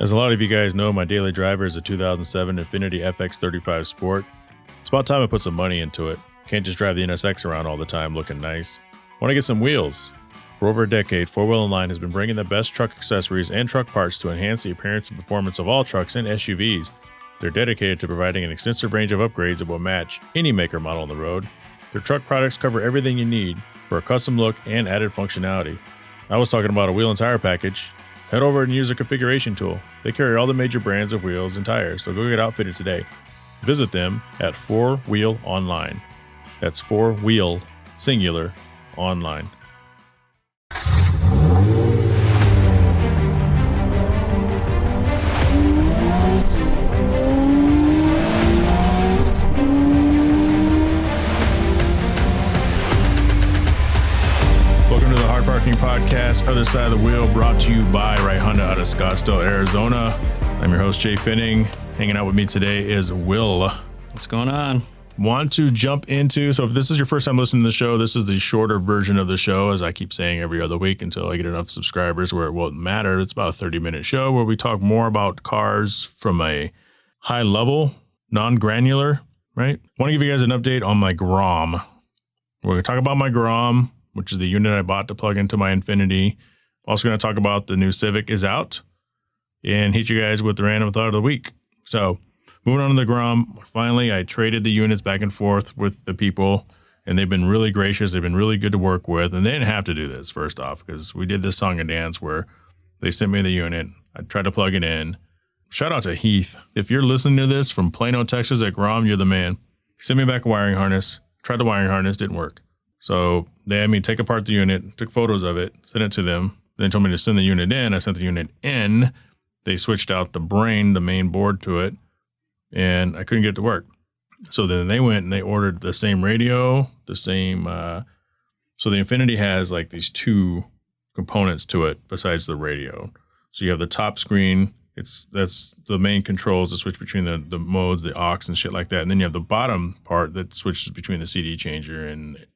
As a lot of you guys know, my daily driver is a 2007 Infiniti FX35 Sport. It's about time I put some money into it. Can't just drive the NSX around all the time looking nice. Want to get some wheels. For over a decade, 4Wheel & Line has been bringing the best truck accessories and truck parts to enhance the appearance and performance of all trucks and SUVs. They're dedicated to providing an extensive range of upgrades that will match any maker model on the road. Their truck products cover everything you need for a custom look and added functionality. I was talking about a wheel and tire package. Head over and use a configuration tool. They carry all the major brands of wheels and tires, so go get outfitted today. Visit them at 4Wheel Online. That's 4Wheel, singular, online. Podcast, Other Side of the Wheel, brought to you by Honda out of Scottsdale, Arizona. I'm your host, Jay Finning. Hanging out with me today is Will. What's going on? Want to jump into, so if this is your first time listening to the show, this is the shorter version of the show, as I keep saying every other week until I get enough subscribers where it won't matter. It's about a 30-minute show where we talk more about cars from a high level, non-granular, right? Want to give you guys an update on my Grom. We're going to talk about my Grom, which is the unit I bought to plug into my Infiniti. Also going to talk about the new Civic is out and hit you guys with the random thought of the week. So moving on to the Grom, finally I traded the units back and forth with the people, and they've been really gracious. They've been really good to work with, and they didn't have to do this, first off, because we did this song and dance where they sent me the unit. I tried to plug it in. Shout out to Heath. If you're listening to this from Plano, Texas at Grom, you're the man. He sent me back a wiring harness. Tried the wiring harness, didn't work. So they had me take apart the unit, took photos of it, sent it to them. Then told me to send the unit in. I sent the unit in. They switched out the brain, the main board to it, and I couldn't get it to work. So then they went and they ordered the same radio, the same. So the Infiniti has like these two components to it besides the radio. So you have the top screen. That's the main controls that switch between the modes, the aux and shit like that. And then you have the bottom part that switches between the CD changer and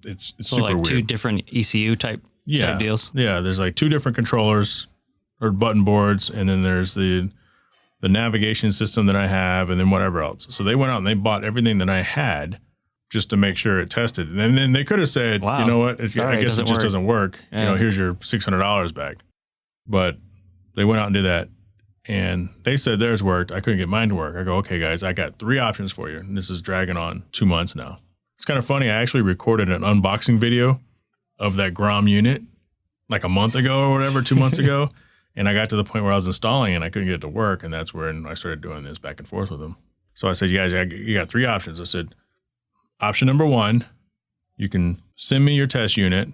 it's so super like weird. Two different ECU type deals. Yeah, there's like two different controllers or button boards, and then there's the navigation system that I have, and then whatever else. So they went out and they bought everything that I had just to make sure it tested. And then they could have said, wow, you know what, I guess it just doesn't work. Yeah. You know, here's your $600 back. But they went out and did that, and they said theirs worked. I couldn't get mine to work. I go, okay, guys, I got 3 options for you, and this is dragging on 2 months now. It's kind of funny. I actually recorded an unboxing video of that Grom unit like a month ago or whatever, 2 months ago. And I got to the point where I was installing and I couldn't get it to work. And that's when I started doing this back and forth with them. So I said, you guys, you got 3 options. I said, option number 1, you can send me your test unit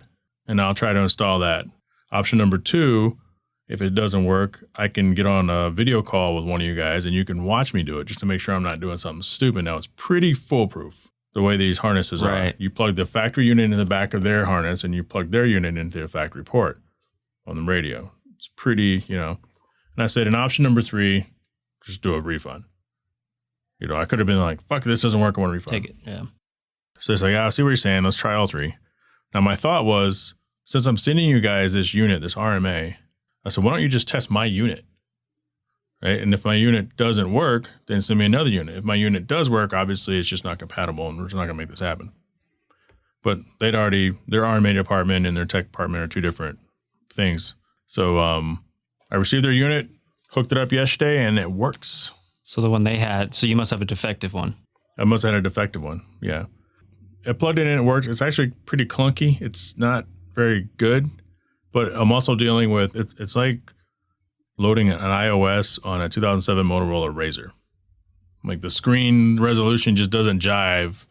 and I'll try to install that. Option number 2, if it doesn't work, I can get on a video call with one of you guys and you can watch me do it just to make sure I'm not doing something stupid. Now, it's pretty foolproof. The way these harnesses are. You plug the factory unit into the back of their harness and you plug their unit into a factory port on the radio. It's pretty, And I said, in option number 3, just do a refund. I could have been like, fuck, this doesn't work. I want a refund. Take it, yeah. So it's like, I see what you're saying. Let's try all 3. Now, my thought was, since I'm sending you guys this unit, this RMA, I said, why don't you just test my unit? Right? And if my unit doesn't work, then send me another unit. If my unit does work, obviously it's just not compatible and we're just not going to make this happen. But their RMA department and their tech department are 2 different things. So I received their unit, hooked it up yesterday, and it works. So the one they had, so you must have a defective one. I must have had a defective one, yeah. I plugged it in, it works. It's actually pretty clunky. It's not very good, but I'm also dealing with, it's like loading an iOS on a 2007 Motorola Razr. Like the screen resolution just doesn't jive.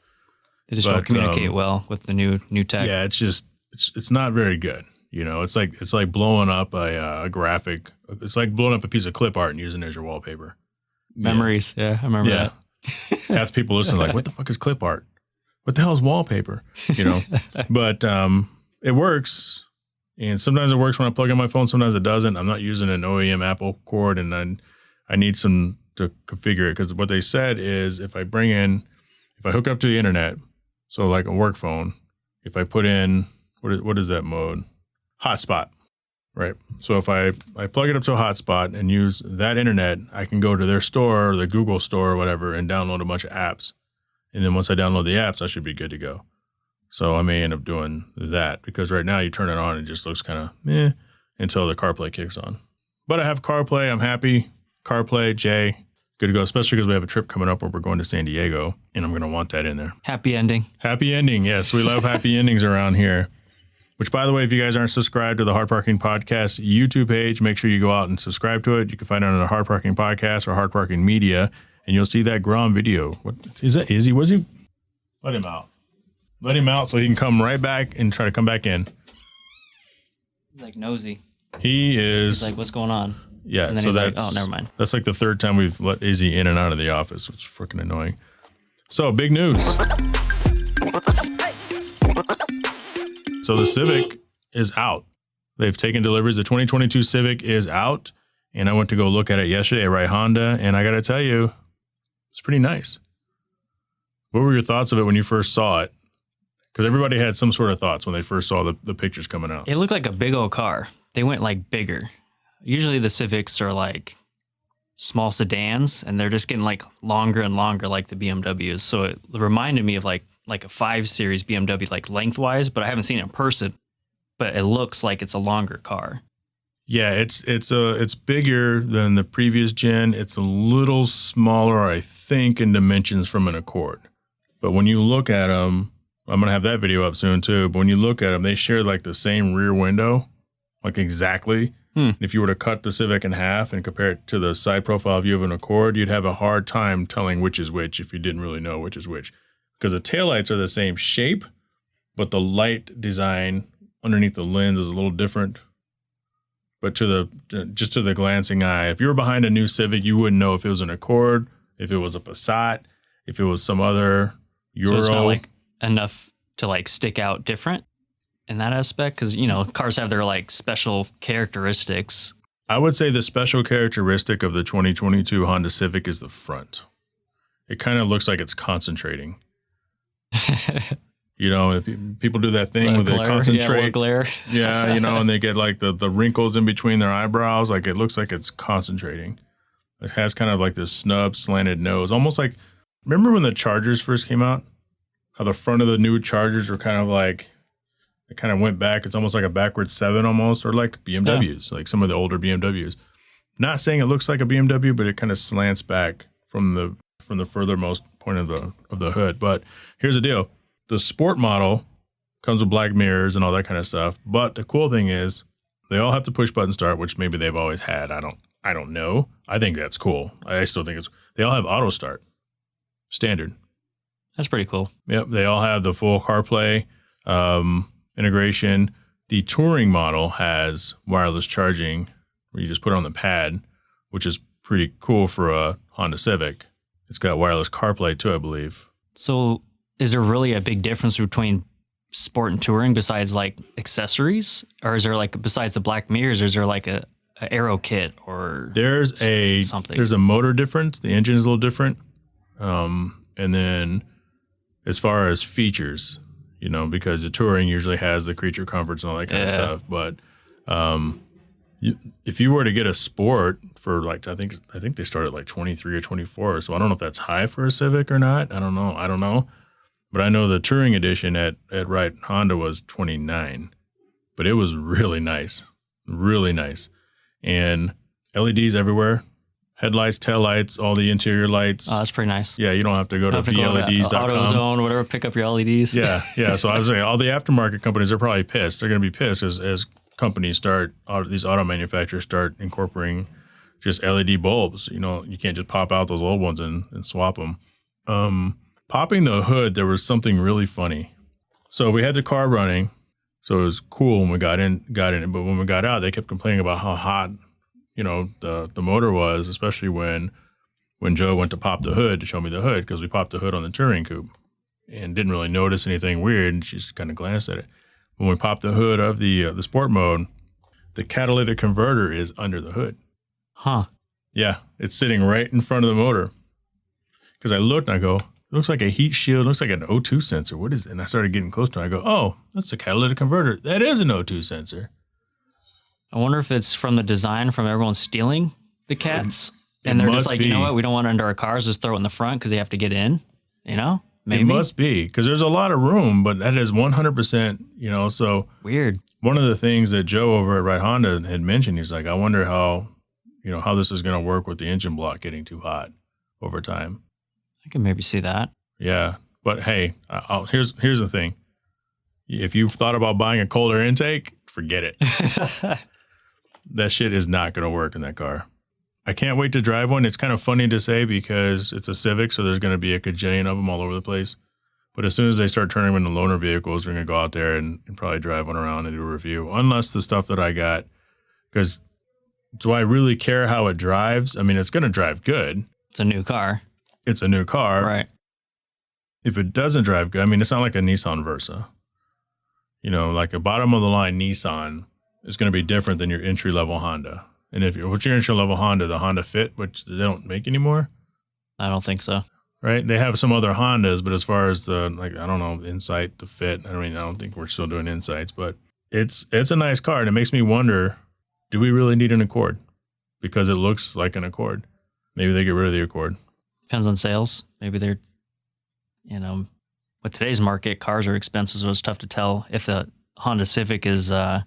They just don't communicate well with the new tech. Yeah, it's not very good. It's like blowing up a graphic. It's like blowing up a piece of clip art and using it as your wallpaper. Memories. Yeah, I remember that. Ask people listening like, what the fuck is clip art? What the hell is wallpaper? But it works. And sometimes it works when I plug in my phone. Sometimes it doesn't. I'm not using an OEM Apple cord, and I need some to configure it. Because what they said is if I hook up to the internet, so like a work phone, if I put in, what is that mode? Hotspot. Right. So if I plug it up to a hotspot and use that internet, I can go to their store or the Google store or whatever and download a bunch of apps. And then once I download the apps, I should be good to go. So I may end up doing that because right now you turn it on, it just looks kind of meh until the CarPlay kicks on. But I have CarPlay. I'm happy. CarPlay, Jay, good to go, especially because we have a trip coming up where we're going to San Diego, and I'm going to want that in there. Happy ending. Happy ending. Yes, we love happy endings around here. Which, by the way, if you guys aren't subscribed to the Hard Parking Podcast YouTube page, make sure you go out and subscribe to it. You can find it on the Hard Parking Podcast or Hard Parking Media, and you'll see that Grom video. What is that? Is he? Was he? Let him out. Let him out so he can come right back and try to come back in. He's like nosy. He is. He's like, what's going on? Yeah, and then so he's that's, like, oh, never mind. That's like the third time we've let Izzy in and out of the office, which is freaking annoying. So, big news. So, the Civic is out. They've taken deliveries. The 2022 Civic is out, and I went to go look at it yesterday at Honda, and I got to tell you, it's pretty nice. What were your thoughts of it when you first saw it? Because everybody had some sort of thoughts when they first saw the pictures coming out. It looked like a big old car. They went like bigger. Usually the Civics are like small sedans, and they're just getting like longer and longer like the BMWs. So it reminded me of like a 5 Series BMW, like lengthwise, but I haven't seen it in person. But it looks like it's a longer car. Yeah, it's bigger than the previous gen. It's a little smaller, I think, in dimensions from an Accord. But when you look at them, I'm going to have that video up soon too, but when you look at them, they share like the same rear window, like exactly. If you were to cut the Civic in half and compare it to the side profile view of an Accord, you'd have a hard time telling which is which if you didn't really know which is which. Because the taillights are the same shape, but the light design underneath the lens is a little different. But just to the glancing eye, if you were behind a new Civic, you wouldn't know if it was an Accord, if it was a Passat, if it was some other Euro. So it's not like enough to like stick out different in that aspect? Because, you know, cars have their like special characteristics. I would say the special characteristic of the 2022 Honda Civic is the front. It kind of looks like it's concentrating. You know, people do that thing where they concentrate. Yeah, glare. Yeah, you know, and they get like the wrinkles in between their eyebrows. Like it looks like it's concentrating. It has kind of like this snub, slanted nose. Almost like, remember when the Chargers first came out? How the front of the new Chargers were kind of like, it kind of went back. It's almost like a backwards 7 almost, or like BMWs, like some of the older BMWs. Not saying it looks like a BMW, but it kind of slants back from the furthermost point of the hood. But here's the deal. The sport model comes with black mirrors and all that kind of stuff. But the cool thing is they all have to push button start, which maybe they've always had. I don't know. I think that's cool. I still think they all have auto start. Standard. That's pretty cool. Yep. They all have the full CarPlay integration. The touring model has wireless charging where you just put it on the pad, which is pretty cool for a Honda Civic. It's got wireless CarPlay too, I believe. So is there really a big difference between sport and touring besides like accessories? Or is there like, besides the black mirrors, is there like a aero kit or something? There's a motor difference. The engine is a little different. And then as far as features, you know, because the touring usually has the creature comforts and all that kind of stuff. But if you were to get a sport for like, I think they start at like 23 or 24. So I don't know if that's high for a Civic or not. I don't know. But I know the touring edition at Wright Honda was 29. But it was really nice. Really nice. And LEDs everywhere. Headlights, taillights, all the interior lights. Oh, that's pretty nice. Yeah, you don't have to go to bleds.com. AutoZone, whatever, pick up your LEDs. Yeah. So I was saying, all the aftermarket companies are probably pissed. They're going to be pissed as companies these auto manufacturers start incorporating just LED bulbs. You know, you can't just pop out those old ones and swap them. Popping the hood, there was something really funny. So we had the car running, so it was cool when we got in it. But when we got out, they kept complaining about how hot, you know, the motor was, especially when Joe went to pop the hood to show me the hood, because we popped the hood on the touring coupe and didn't really notice anything weird. And she just kind of glanced at it. When we popped the hood of the sport mode, the catalytic converter is under the hood. Huh. Yeah, it's sitting right in front of the motor. Because I looked and I go, it looks like a heat shield. It looks like an O2 sensor. What is it? And I started getting close to it. I go, oh, that's a catalytic converter. That is an O2 sensor. I wonder if it's from the design from everyone stealing the cats. And they're just like, you know what? We don't want it under our cars. Just throw it in the front because they have to get in, you know? Maybe. It must be because there's a lot of room, but that is 100%, you know, so. Weird. One of the things that Joe over at Right Honda had mentioned, he's like, I wonder how this is going to work with the engine block getting too hot over time. I can maybe see that. Yeah. But hey, here's the thing. If you've thought about buying a colder intake, forget it. That shit is not going to work in that car. I can't wait to drive one. It's kind of funny to say because it's a Civic, so there's going to be a gajillion of them all over the place. But as soon as they start turning them into loaner vehicles, we're going to go out there and probably drive one around and do a review. Unless the stuff that I got, because do I really care how it drives? I mean, it's going to drive good. It's a new car. It's a new car. Right. If it doesn't drive good, I mean, it's not like a Nissan Versa. You know, like a bottom of the line Nissan is going to be different than your entry level Honda. And what's your entry level Honda? The Honda Fit, which they don't make anymore? I don't think so. Right? They have some other Hondas, but as far as the, like, I don't know, Insight, the Fit, I mean, I don't think we're still doing Insights, but it's a nice car. And it makes me wonder, do we really need an Accord? Because it looks like an Accord. Maybe they get rid of the Accord. Depends on sales. Maybe they're, with today's market, cars are expensive, so it's tough to tell if the Honda Civic is the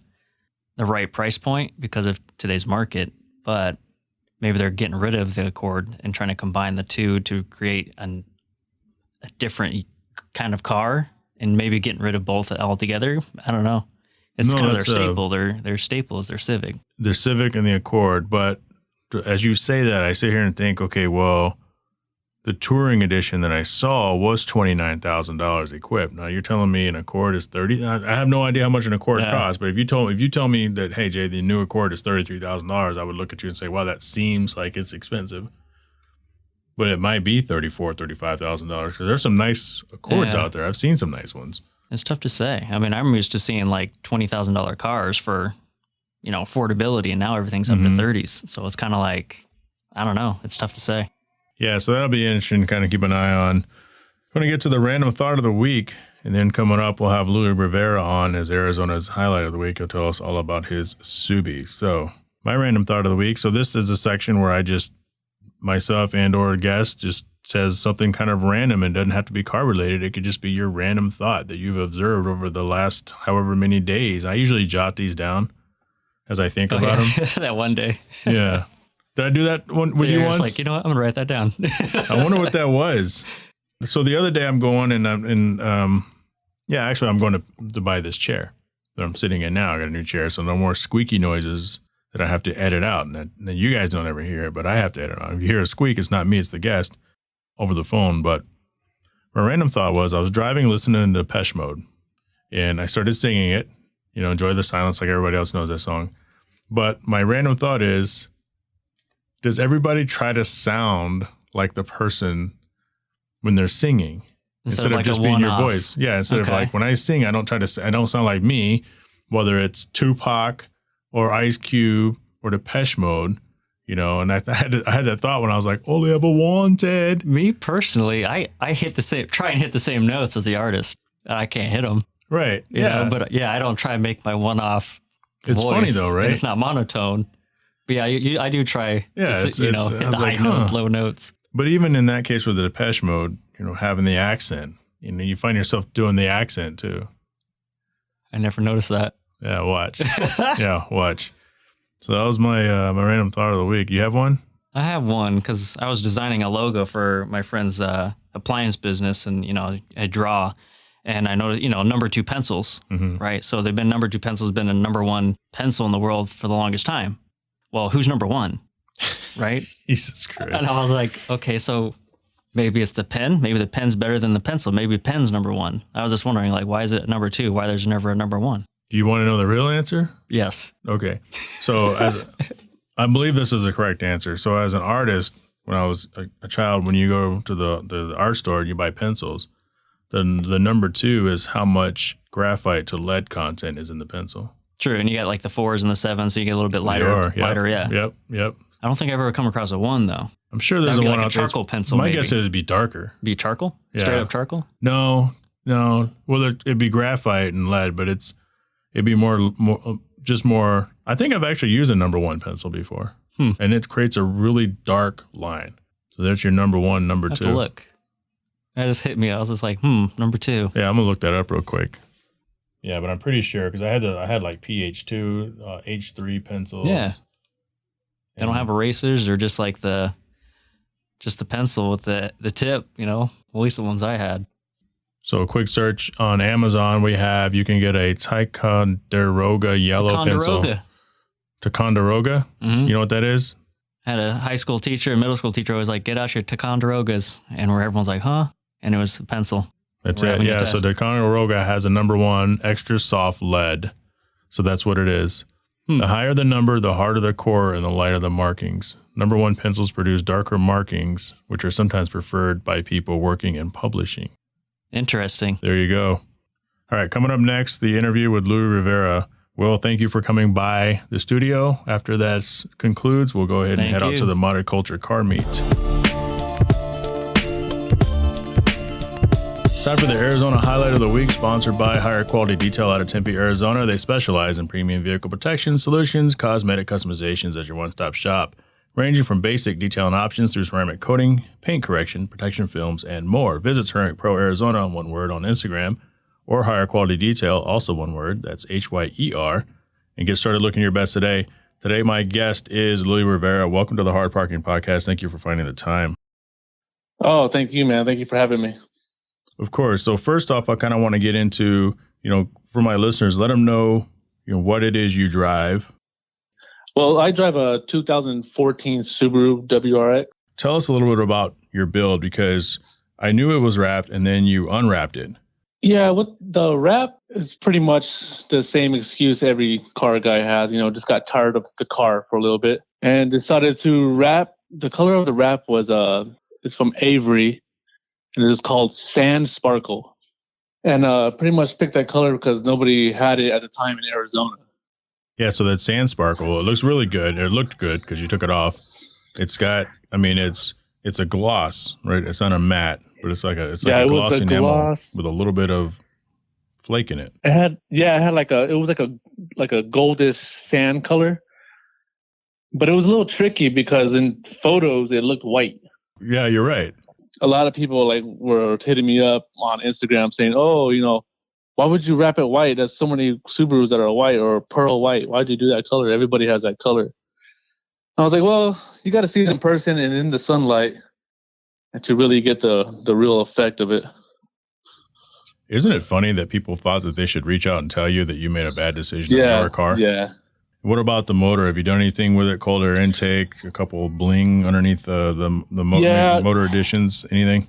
right price point because of today's market. But maybe they're getting rid of the Accord and trying to combine the two to create a different kind of car and maybe getting rid of both altogether. I don't know. It's kind of their staple. Their staple is their Civic. The Civic and the Accord. But as you say that, I sit here and think, okay, well, the touring edition that I saw was $29,000 equipped. Now you're telling me an Accord is $30,000. I have no idea how much an Accord costs, but if you tell me that, hey Jay, the new Accord is $33,000, I would look at you and say, wow, that seems like it's expensive. But it might be $34,000, $35,000 because there's some nice Accords out there. I've seen some nice ones. It's tough to say. I mean, I'm used to seeing like $20,000 cars for, affordability, and now everything's up to 30s. So it's kind of like, I don't know. It's tough to say. Yeah, so that'll be interesting to kind of keep an eye on. We're going to get to the random thought of the week, and then coming up, we'll have Louis Rivera on as Arizona's highlight of the week. He'll tell us all about his Subi. So my random thought of the week. So this is a section where I just, myself and or a guest just says something kind of random and doesn't have to be car related. It could just be your random thought that you've observed over the last however many days. I usually jot these down as I think about them. That one day. Yeah. Did I do that with you once? Like, you know what? I'm going to write that down. I wonder what that was. So the other day I'm going actually I'm going to buy this chair that I'm sitting in now. I got a new chair, so no more squeaky noises that I have to edit out. And you guys don't ever hear it, but I have to edit out. If you hear a squeak, it's not me, it's the guest over the phone. But my random thought was I was driving, listening to Depeche Mode, and I started singing it, Enjoy the Silence, like everybody else knows that song. But my random thought is, does everybody try to sound like the person when they're singing instead of just being your voice? Yeah, instead of like when I sing, I don't sound like me, whether it's Tupac or Ice Cube or Depeche Mode, and I had that thought when I was like, only ever wanted. Me personally, I try and hit the same notes as the artist. I can't hit them. Right. But I don't try and make my one-off It's voice, funny though, right? And it's not monotone. But yeah, I do try to hit the high notes, low notes. But even in that case with the Depeche Mode, having the accent, you find yourself doing the accent too. I never noticed that. Yeah, watch. Watch. So that was my my random thought of the week. You have one? I have one because I was designing a logo for my friend's appliance business, and I draw, and I noticed number 2 pencils, right? So they've been number 2 pencils, been a number 1 pencil in the world for the longest time. Well, who's number 1, right? Jesus Christ. And I was like, okay, so maybe it's the pen. Maybe the pen's better than the pencil. Maybe pen's number 1. I was just wondering, like, why is it number 2? Why there's never a number 1? Do you want to know the real answer? Yes. Okay. So I believe this is the correct answer. So as an artist, when I was a child, when you go to the art store and you buy pencils, then the number 2 is how much graphite to lead content is in the pencil. True, and you got like the 4s and the 7s, so you get a little bit lighter. Yeah. Yep. I don't think I've ever come across a 1 though. I'm sure there's a 1 out there. Charcoal pencil. My guess is it'd be darker. Be charcoal? Yeah. Straight up charcoal? No. Well, it'd be graphite and lead, but it'd be more just more. I think I've actually used a number one pencil before, and it creates a really dark line. So that's your number one, number two. Look, that just hit me. I was just like, number two. Yeah, I'm gonna look that up real quick. Yeah, but I'm pretty sure because I had like PH2, H3 pencils. Yeah, they don't have erasers or just like the pencil with the tip. At least the ones I had. So a quick search on Amazon, you can get a Ticonderoga yellow pencil. Ticonderoga? Mm-hmm. You know what that is? I had a high school teacher, a middle school teacher was like, get out your Ticonderogas. And where everyone's like, huh? And it was a pencil. That's it. Yeah, so Ticonderoga has a number one extra soft lead. So that's what it is. The higher the number, the harder the core and the lighter the markings. Number one pencils produce darker markings, which are sometimes preferred by people working in publishing. Interesting. There you go. All right, coming up next, the interview with Louis Rivera. Will, thank you for coming by the studio. After that concludes, we'll go ahead and head out to the Modern Culture Car Meet. It's time for the Arizona Highlight of the Week, sponsored by Higher Quality Detail out of Tempe, Arizona. They specialize in premium vehicle protection solutions, cosmetic customizations as your one-stop shop, ranging from basic detailing options through ceramic coating, paint correction, protection films, and more. Visit Ceramic Pro Arizona, one word, on Instagram, or Higher Quality Detail, also one word, that's HYER, and get started looking your best today. Today, my guest is Louis Rivera. Welcome to the Hard Parking Podcast. Thank you for finding the time. Oh, thank you, man. Thank you for having me. Of course. So first off, I kind of want to get into, for my listeners, let them know, what it is you drive. Well, I drive a 2014 Subaru WRX. Tell us a little bit about your build, because I knew it was wrapped and then you unwrapped it. Yeah, what the wrap is pretty much the same excuse every car guy has. Just got tired of the car for a little bit and decided to wrap. The color of the wrap was it's from Avery, and it is called Sand Sparkle. And pretty much picked that color because nobody had it at the time in Arizona. Yeah, so that Sand Sparkle, it looks really good. It looked good because you took it off. It's got, it's a gloss, right? It's not a matte, but it's like a gloss enamel with a little bit of flake in it. It was like a goldish sand color, but it was a little tricky because in photos it looked white. Yeah, you're right. A lot of people were hitting me up on Instagram saying, "Oh, why would you wrap it white? There's so many Subarus that are white or pearl white. Why'd you do that color? Everybody has that color." I was like, well, you got to see it in person and in the sunlight and to really get the real effect of it. Isn't it funny that people thought that they should reach out and tell you that you made a bad decision on your car? Yeah. What about the motor? Have you done anything with it? Cold air intake, a couple of bling underneath the motor additions, anything?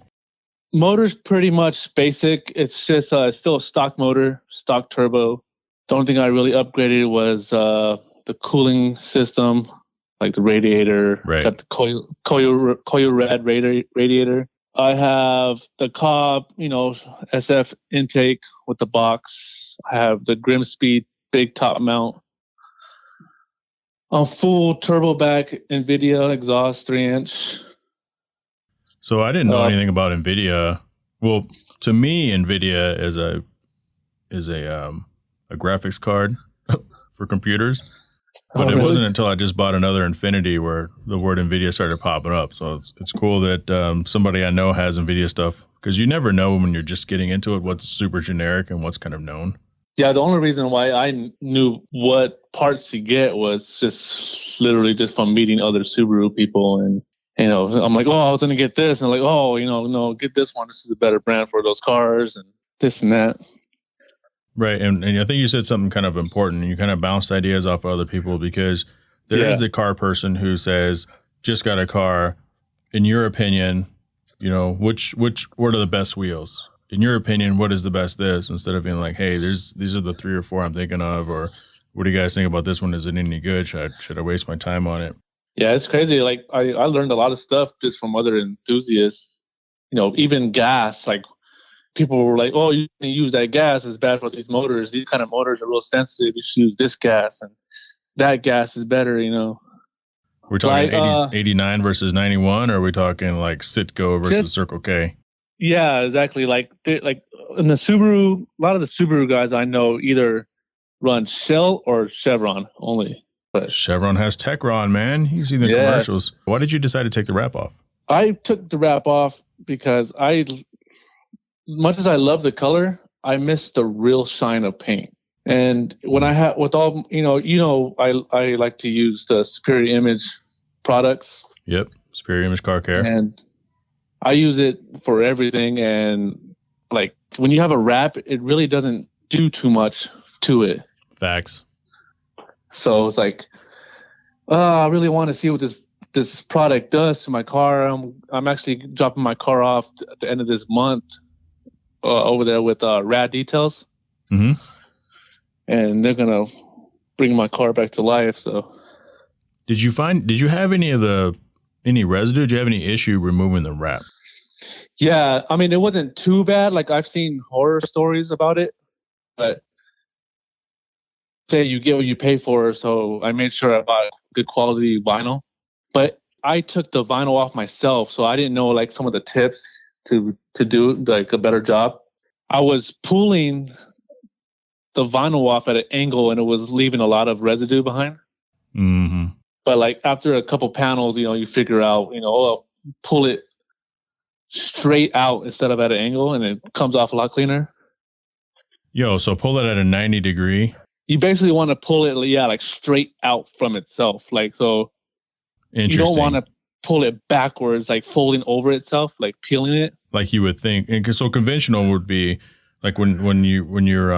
Motor's pretty much basic. It's just still a stock motor, stock turbo. The only thing I really upgraded was the cooling system, like the radiator. Right. Got the coil rad radiator. I have the Cobb, SF intake with the box. I have the Grimspeed big top mount. A full turbo back NVIDIA exhaust 3-inch. So I didn't know anything about NVIDIA. Well, to me, NVIDIA is a graphics card for computers. But it wasn't until I just bought another Infinity where the word NVIDIA started popping up. So it's cool that somebody I know has NVIDIA stuff, because you never know when you're just getting into it what's super generic and what's kind of known. Yeah, the only reason why I knew what parts to get was just literally just from meeting other Subaru people. And, I'm like, oh, I was going to get this. And I'm like, oh, no, get this one. This is a better brand for those cars and this and that. Right. And I think you said something kind of important. You kind of bounced ideas off of other people, because there is the car person who says, just got a car. In your opinion, what are the best wheels? In your opinion, what is the best this? Instead of being like, hey, these are the 3 or 4 I'm thinking of, or what do you guys think about this one? Is it any good? Should I waste my time on it? Yeah, it's crazy. Like I learned a lot of stuff just from other enthusiasts. Even gas. Like people were like, "Oh, you can use that gas. It's bad for these motors. These kind of motors are real sensitive. You should use this gas, and that gas is better." We're talking 89 versus 91, or are we talking like Citgo versus Circle K? Yeah, exactly. Like in the Subaru, a lot of the Subaru guys I know either run Shell or Chevron only. But Chevron has Techron, man. You see the commercials. Why did you decide to take the wrap off? I took the wrap off because much as I love the color, I miss the real shine of paint. And when I have with all, I like to use the Superior Image products. Yep. Superior Image Car Care. And I use it for everything. And like when you have a wrap, it really doesn't do too much to it. Facts. So it's like, I really want to see what this product does to my car. I'm actually dropping my car off at the end of this month over there with Rad Details. Mm-hmm. And they're gonna bring my car back to life. So, did you have any residue? Did you have any issue removing the wrap? Yeah, I mean, it wasn't too bad. Like I've seen horror stories about it, but say you get what you pay for. So I made sure I bought good quality vinyl, but I took the vinyl off myself, so I didn't know like some of the tips to do like a better job. I was pulling the vinyl off at an angle, and it was leaving a lot of residue behind. Mm-hmm. But like after a couple panels, you figure out, I'll pull it straight out instead of at an angle, and it comes off a lot cleaner. So pull it at a 90 degree. You basically want to pull it, like straight out from itself. Like, so you don't want to pull it backwards, like folding over itself, like peeling it. Like you would think. And so conventional would be like when you're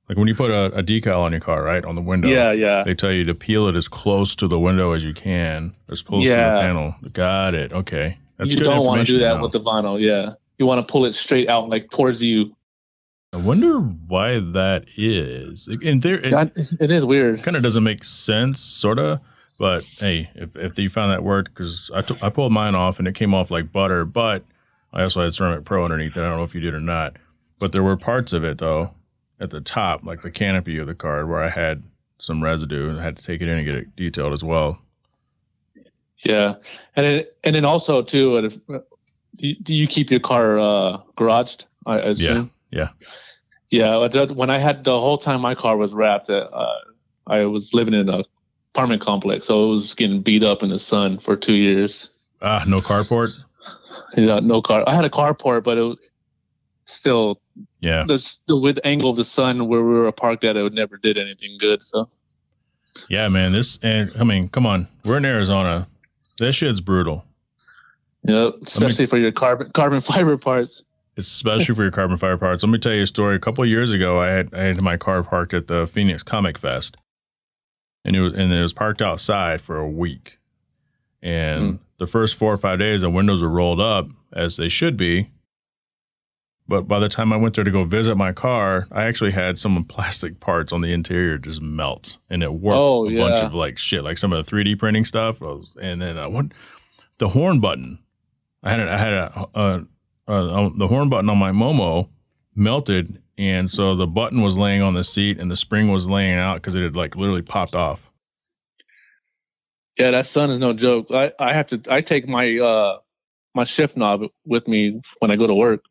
like when you put a decal on your car, right, on the window. Yeah. They tell you to peel it as close to the window as you can, as close to the panel. Got it. Okay. That's good information. You don't want to do that with the vinyl. Yeah. You want to pull it straight out, like towards you. I wonder why that is. In there, it is weird. Kind of doesn't make sense, sort of. But hey, if you found that worked, because I pulled mine off and it came off like butter, but I also had Ceramic Pro underneath it. I don't know if you did or not. But there were parts of it, though, at the top, like the canopy of the car, where I had some residue and I had to take it in and get it detailed as well. Yeah. And then also, too, do you keep your car garaged, I assume? Yeah. When I had the whole time my car was wrapped, I was living in an apartment complex, so it was getting beat up in the sun for 2 years. No carport? Yeah, no car. I had a carport, but it was still, with the angle of the sun where we were parked at, it never did anything good. So, yeah, man, come on, we're in Arizona. This shit's brutal. Yep, especially for your carbon fiber parts. Especially for your carbon fiber parts. Let me tell you a story. A couple of years ago, I had my car parked at the Phoenix Comic Fest, and it was parked outside for a week. And the first 4 or 5 days, the windows were rolled up as they should be. But by the time I went there to go visit my car, I actually had some plastic parts on the interior just melt, and it worked bunch of like shit, like some of the 3D printing stuff. And then the horn button. I had the horn button on my Momo melted, and so the button was laying on the seat and the spring was laying out because it had like literally popped off. Yeah, that sun is no joke. I take my my shift knob with me when I go to work,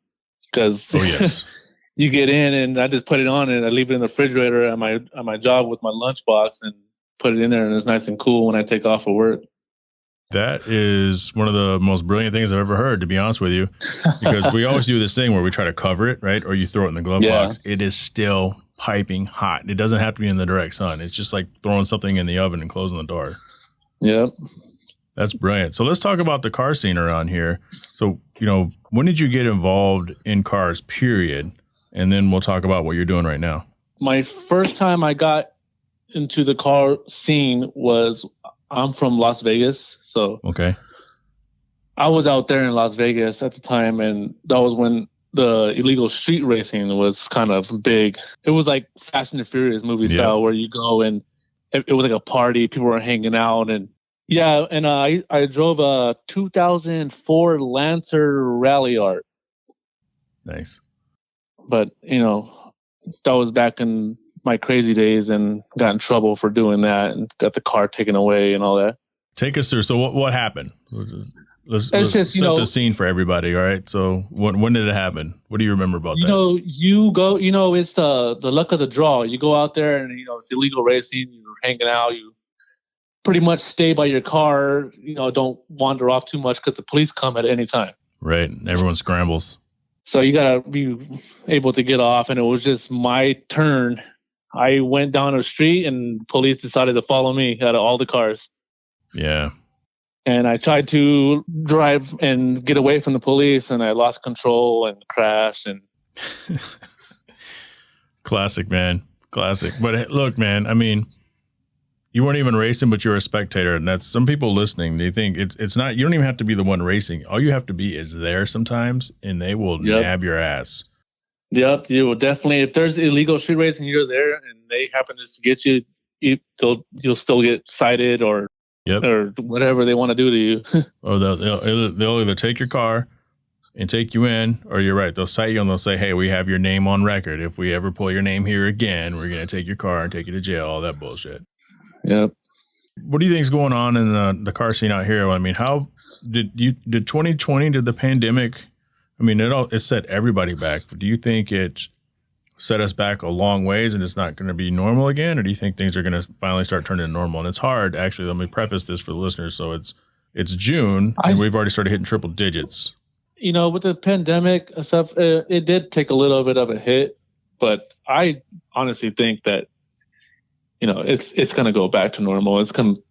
because you get in and I just put it on and I leave it in the refrigerator at my job with my lunchbox and put it in there, and it's nice and cool when I take off of work. That is one of the most brilliant things I've ever heard, to be honest with you, because we always do this thing where we try to cover it, right? Or you throw it in the glove box. It is still piping hot. It doesn't have to be in the direct sun. It's just like throwing something in the oven and closing the door. Yep. That's brilliant. So let's talk about the car scene around here. So, when did you get involved in cars, period? And then we'll talk about what you're doing right now. My first time I got into the car scene was, I'm from Las Vegas, so I was out there in Las Vegas at the time, and that was when the illegal street racing was kind of big. It was like Fast and the Furious movie style, where you go and it was like a party, people were hanging out, and I drove a 2004 Lancer Rally Art. Nice. But that was back in my crazy days, and got in trouble for doing that and got the car taken away and all that. Take us through. So what happened? let's just, set the scene for everybody. All right. So when did it happen? What do you remember about that? You go, it's the luck of the draw. You go out there and, it's illegal racing. You're hanging out. You pretty much stay by your car. Don't wander off too much because the police come at any time. Right. Everyone scrambles. So you got to be able to get off. And it was just my turn. I went down the street and police decided to follow me out of all the cars. Yeah. And I tried to drive and get away from the police, and I lost control and crashed. And classic, man. Classic. But look, man, I mean, you weren't even racing, but you're a spectator. And that's some people listening. They think it's not, you don't even have to be the one racing. All you have to be is there sometimes, and they will nab your ass. Yep, you will definitely. If there's illegal street racing, you're there, and they happen to get you, you'll still get cited or whatever they want to do to you. Or they'll either take your car and take you in, or you're right, they'll cite you and they'll say, hey, we have your name on record. If we ever pull your name here again, we're going to take your car and take you to jail. All that bullshit. Yep. What do you think is going on in the car scene out here? I mean, how did 2020, did the pandemic? I mean, it set everybody back. Do you think it set us back a long ways and it's not going to be normal again? Or do you think things are going to finally start turning normal? And it's hard, actually. Let me preface this for the listeners. So it's June and we've already started hitting triple digits. With the pandemic and stuff, it did take a little bit of a hit. But I honestly think that, it's going to go back to normal. It's going to,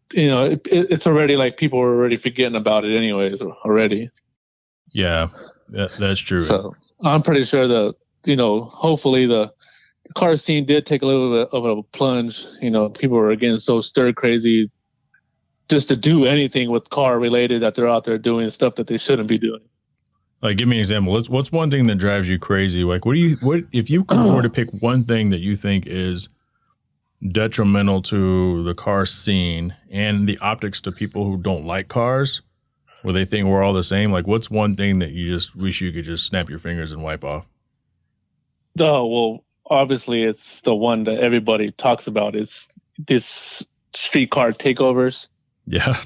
it's already like people are already forgetting about it anyways already. Yeah. That's true. So I'm pretty sure that, hopefully the car scene did take a little bit of a plunge. People are getting so stir crazy just to do anything with car related that they're out there doing stuff that they shouldn't be doing. Like, give me an example. What's one thing that drives you crazy? Like, what if you were to pick one thing that you think is detrimental to the car scene and the optics to people who don't like cars? Where they think we're all the same? Like, what's one thing that you just wish you could just snap your fingers and wipe off? Oh, well, obviously it's the one that everybody talks about is this streetcar takeovers. Yeah.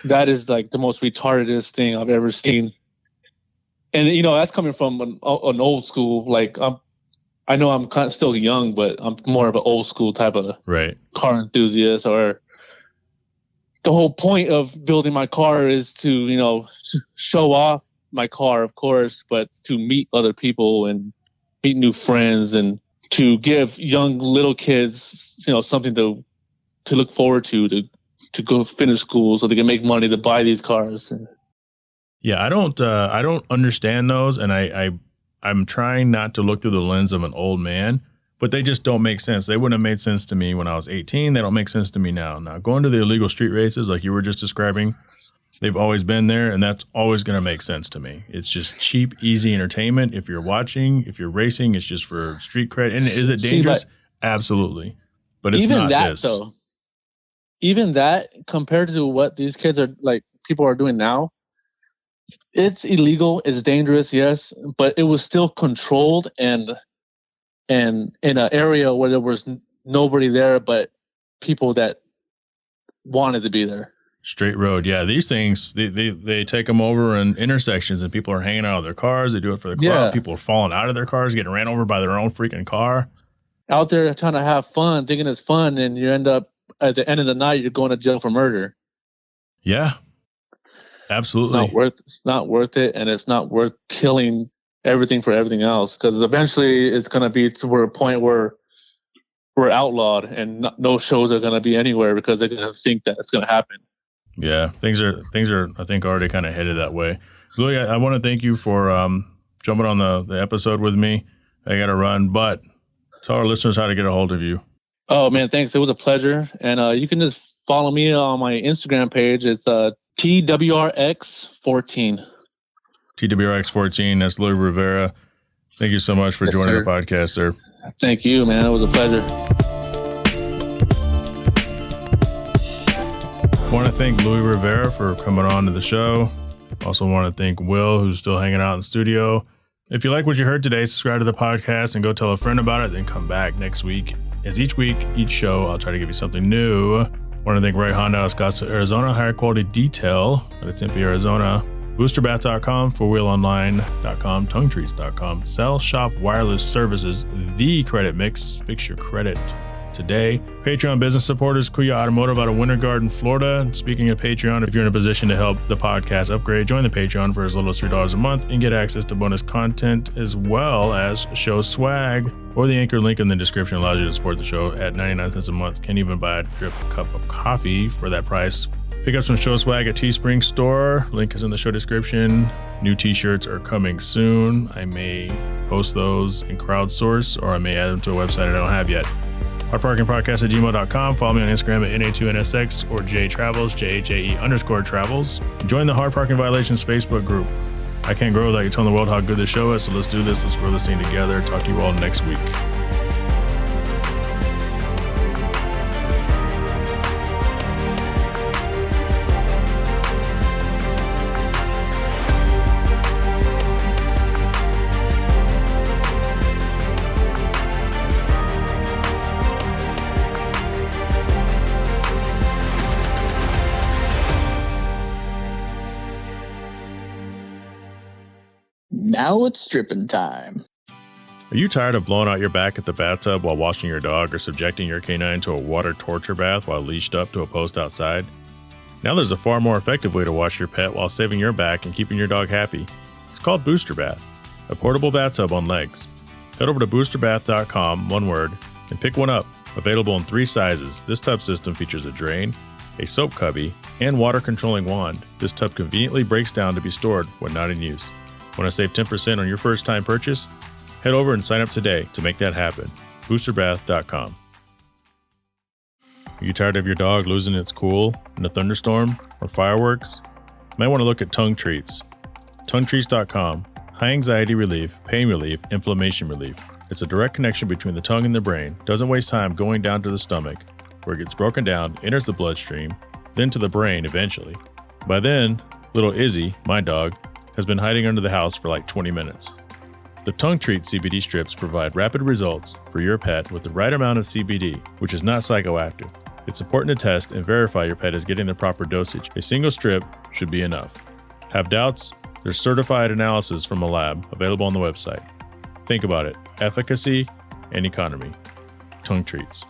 That is like the most retardedest thing I've ever seen. And, that's coming from an old school, like I know I'm kind of still young, but I'm more of an old school type of car enthusiast. Or the whole point of building my car is to, show off my car, of course, but to meet other people and meet new friends and to give young little kids, something to look forward to go finish school so they can make money to buy these cars. Yeah, I don't understand those, and I'm trying not to look through the lens of an old man, but they just don't make sense. They wouldn't have made sense to me when I was 18. They don't make sense to me now. Now, going to the illegal street races like you were just describing, they've always been there, and that's always going to make sense to me. It's just cheap, easy entertainment. If you're watching, if you're racing, it's just for street cred. And is it dangerous? Absolutely. But it's not this. Though, even that, compared to what these kids are, like, people are doing now, it's illegal, it's dangerous, yes, but it was still controlled and in an area where there was nobody there but people that wanted to be there. Straight road, yeah. These things, they take them over in intersections and people are hanging out of their cars. They do it for the crowd. Yeah. People are falling out of their cars, getting ran over by their own freaking car. Out there trying to have fun, thinking it's fun, and you end up, at the end of the night, you're going to jail for murder. Yeah. Absolutely. It's not worth it, and it's not worth killing everything for everything else, because eventually it's going to be to a point where we're outlawed and no shows are going to be anywhere because they're going to think that it's going to happen. Yeah, things are I think already kind of headed that way. Louis, I want to thank you for jumping on the episode with me. I got to run, but tell our listeners how to get a hold of you. Oh man, thanks. It was a pleasure, and you can just follow me on my Instagram page. It's TWRX14. TWRX14. That's Louis Rivera. Thank you so much for joining the podcast, sir. Thank you, man. It was a pleasure. I want to thank Louis Rivera for coming on to the show. Also want to thank Will, who's still hanging out in the studio. If you like what you heard today, subscribe to the podcast and go tell a friend about it. Then come back next week. As each week, each show, I'll try to give you something new Want to thank Ray Honda out of Scottsdale, Arizona. Higher quality detail out of Tempe, Arizona. Boosterbath.com, fourwheelonline.com, tonguetreats.com. Sell, shop, wireless services. The Credit Mix. Fix your credit today. Patreon business supporters, Kuya Automotive out of Winter Garden, Florida. Speaking of Patreon, if you're in a position to help the podcast upgrade, join the Patreon for as little as $3 a month and get access to bonus content as well as show swag. Or the anchor link in the description allows you to support the show at 99 cents a month. Can't even buy a drip cup of coffee for that price. Pick up some show swag at Teespring store. Link is in the show description. New t-shirts are coming soon. I may post those in crowdsource, or I may add them to a website I don't have yet. hardparkingpodcast@gmail.com. Follow me on Instagram at NA2NSX or JTravels, JAJE_travels. Join the Hard Parking Violations Facebook group. I can't grow without you telling the world how good this show is, so let's do this. Let's grow this thing together. Talk to you all next week. Now it's stripping time. Are you tired of blowing out your back at the bathtub while washing your dog, or subjecting your canine to a water torture bath while leashed up to a post outside? Now there's a far more effective way to wash your pet while saving your back and keeping your dog happy. It's called Booster Bath, a portable bathtub on legs. Head over to boosterbath.com, one word, and pick one up. Available in 3 sizes, this tub system features a drain, a soap cubby, and water controlling wand. This tub conveniently breaks down to be stored when not in use. Want to save 10% on your first time purchase? Head over and sign up today to make that happen. Boosterbath.com. Are you tired of your dog losing its cool in a thunderstorm or fireworks? You might want to look at Tongue Treats. TongueTreats.com. High anxiety relief, pain relief, inflammation relief. It's a direct connection between the tongue and the brain. Doesn't waste time going down to the stomach, where it gets broken down, enters the bloodstream, then to the brain eventually. By then, little Izzy, my dog, has been hiding under the house for like 20 minutes. The Tongue Treat CBD strips provide rapid results for your pet with the right amount of CBD, which is not psychoactive. It's important to test and verify your pet is getting the proper dosage. A single strip should be enough. Have doubts? There's certified analysis from a lab available on the website. Think about it: efficacy and economy. Tongue Treats.